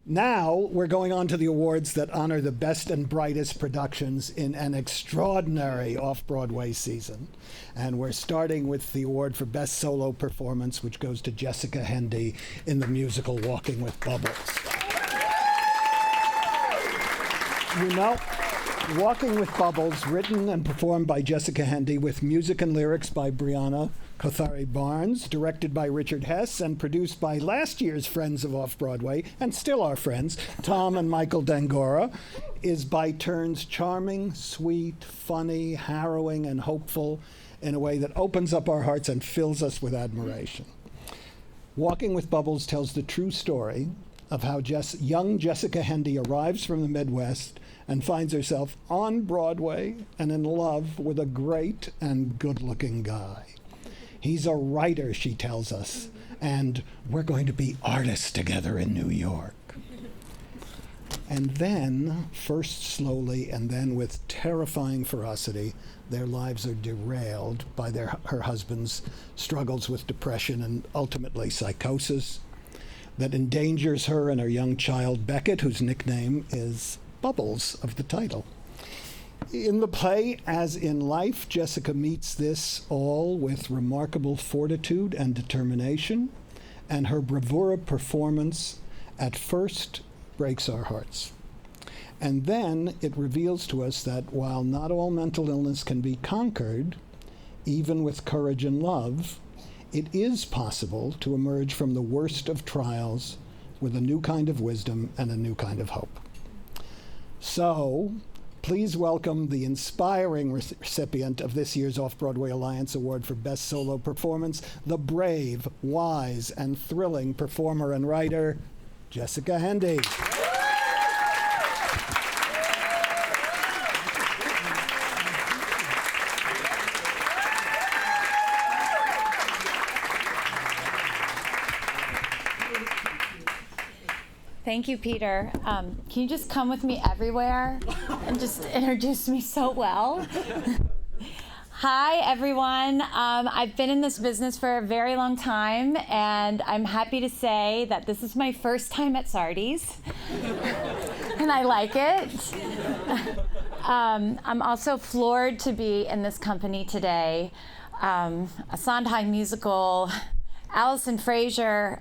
Now we're going on to the awards that honor the best and brightest productions in an extraordinary off-Broadway season. And we're starting with the award for Best Solo Performance, which goes to Jessica Hendy in the musical Walking with Bubbles. You know, Walking with Bubbles, written and performed by Jessica Hendy with music and lyrics by Brianna Kothari-Barnes, directed by Richard Hess, and produced by last year's friends of Off-Broadway, and still our friends, Tom and Michael Dangora, is by turns charming, sweet, funny, harrowing, and hopeful in a way that opens up our hearts and fills us with admiration. Walking with Bubbles tells the true story of how young Jessica Hendy arrives from the Midwest and finds herself on Broadway and in love with a great and good-looking guy. He's a writer, she tells us, and we're going to be artists together in New York. And then, first slowly and then with terrifying ferocity, their lives are derailed by her husband's struggles with depression and ultimately psychosis that endangers her and her young child, Beckett, whose nickname is Bubbles of the title. In the play, as in life, Jessica meets this all with remarkable fortitude and determination, and her bravura performance at first breaks our hearts. And then it reveals to us that while not all mental illness can be conquered, even with courage and love, it is possible to emerge from the worst of trials with a new kind of wisdom and a new kind of hope. So, please welcome the inspiring recipient of this year's Off Broadway Alliance Award for Best Solo Performance, the brave, wise, and thrilling performer and writer, Jessica Hendy. Thank you, Peter. Can you just come with me everywhere and just introduce me so well? Hi, everyone. I've been in this business for a very long time, and I'm happy to say that this is my first time at Sardi's, and I like it. I'm also floored to be in this company today. A Sondheim musical, Allison Fraser.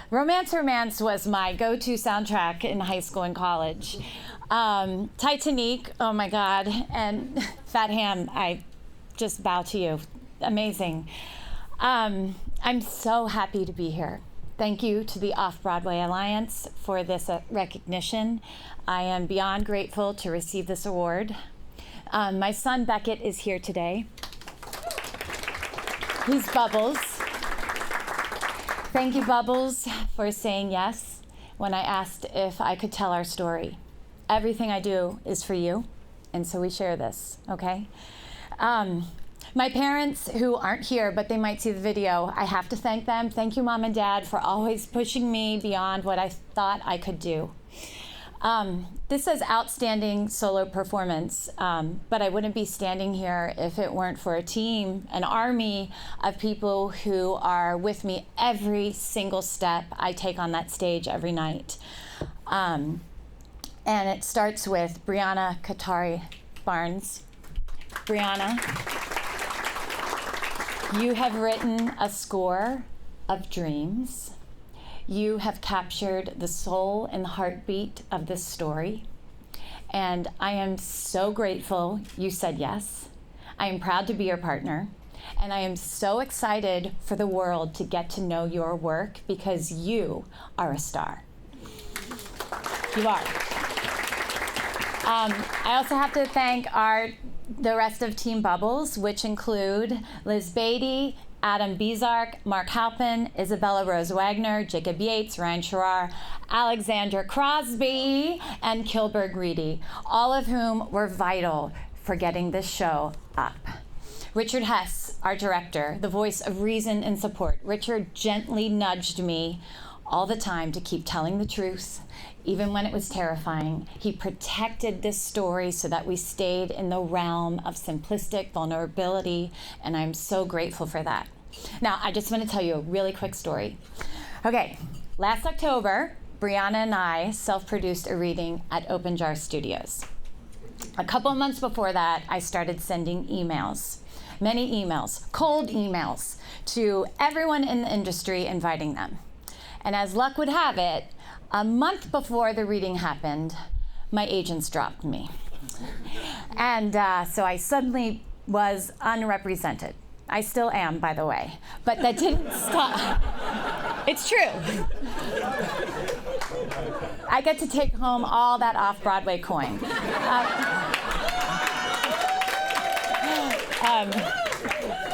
Romance was my go-to soundtrack in high school and college. Titanic, oh my God, and Fat Ham, I just bow to you. Amazing. I'm so happy to be here. Thank you to the Off Broadway Alliance for this recognition. I am beyond grateful to receive this award. My son Beckett is here today. He's Bubbles. Thank you, Bubbles, for saying yes when I asked if I could tell our story. Everything I do is for you, and so we share this, okay? My parents, who aren't here, but they might see the video, I have to thank them. Thank you, Mom and Dad, for always pushing me beyond what I thought I could do. This says outstanding solo performance, but I wouldn't be standing here if it weren't for a team, an army of people who are with me every single step I take on that stage every night. And it starts with Brianna Kothari-Barnes. Brianna, you have written a score of dreams. You have captured the soul and the heartbeat of this story, and I am so grateful you said yes. I am proud to be your partner, and I am so excited for the world to get to know your work because you are a star. You are. I also have to thank the rest of Team Bubbles, which include Liz Beatty, Adam Bizark, Mark Halpin, Isabella Rose Wagner, Jacob Yates, Ryan Sherrar, Alexandra Crosby, and Kilberg Reedy, all of whom were vital for getting this show up. Richard Hess, our director, the voice of reason and support. Richard gently nudged me all the time to keep telling the truth, even when it was terrifying. He protected this story so that we stayed in the realm of simplistic vulnerability, and I'm so grateful for that. Now, I just want to tell you a really quick story. Okay, last October, Brianna and I self-produced a reading at Open Jar Studios. A couple of months before that, I started sending emails, many emails, cold emails, to everyone in the industry inviting them. And as luck would have it, a month before the reading happened, my agents dropped me. And so I suddenly was unrepresented. I still am, by the way, but that didn't stop. It's true. I get to take home all that Off Broadway coin.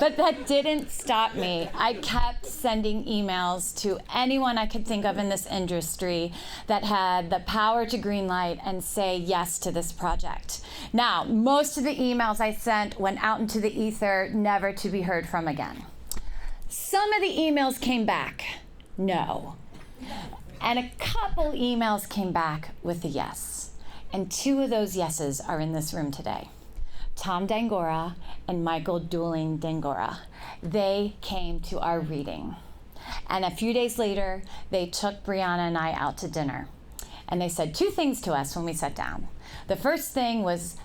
But that didn't stop me. I kept sending emails to anyone I could think of in this industry that had the power to greenlight and say yes to this project. Now, most of the emails I sent went out into the ether, never to be heard from again. Some of the emails came back, no. And a couple emails came back with a yes. And 2 of those yeses are in this room today. Tom Dangora and Michael Dooling Dangora. They came to our reading. And a few days later, they took Brianna and I out to dinner. And they said 2 things to us when we sat down. The first thing was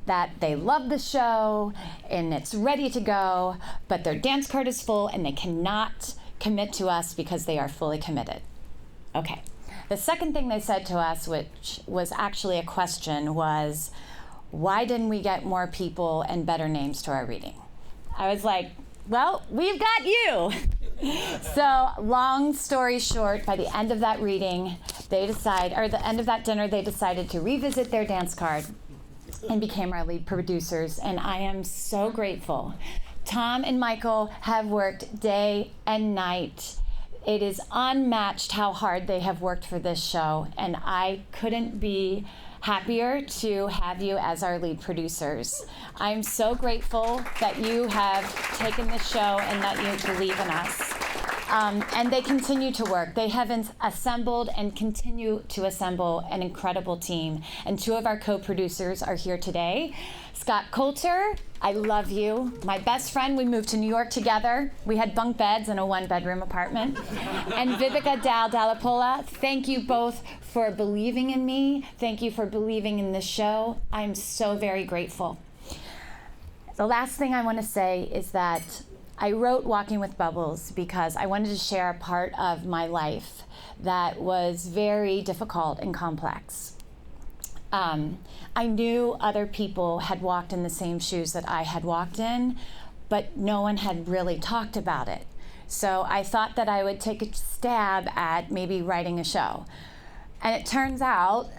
that they love the show and it's ready to go, but their dance card is full and they cannot commit to us because they are fully committed. Okay. The second thing they said to us, which was actually a question, was, why didn't we get more people and better names to our reading? I was like, well, we've got you. So long story short, by the end of that reading, the end of that dinner, they decided to revisit their dance card and became our lead producers. And I am so grateful. Tom and Michael have worked day and night. It is unmatched how hard they have worked for this show. And I couldn't be happier to have you as our lead producers. I'm so grateful that you have taken this show and that you believe in us. And they continue to work. They have assembled and continue to assemble an incredible team. And 2 of our co-producers are here today. Scott Coulter, I love you. My best friend, we moved to New York together. We had bunk beds in a 1-bedroom apartment. And Vivica Dalapola, thank you both for believing in me. Thank you for believing in this show. I'm so very grateful. The last thing I want to say is that I wrote Walking with Bubbles because I wanted to share a part of my life that was very difficult and complex. I knew other people had walked in the same shoes that I had walked in, but no one had really talked about it. So I thought that I would take a stab at maybe writing a show. And it turns out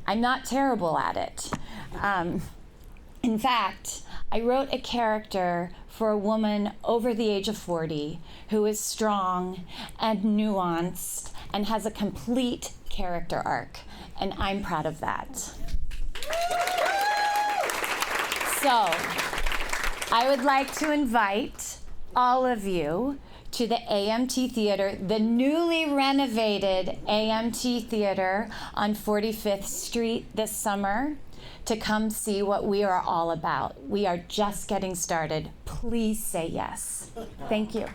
I'm not terrible at it. In fact, I wrote a character for a woman over the age of 40 who is strong and nuanced and has a complete character arc, and I'm proud of that. So, I would like to invite all of you to the AMT Theater, the newly renovated AMT Theater on 45th Street this summer, to come see what we are all about. We are just getting started. Please say yes. Thank you.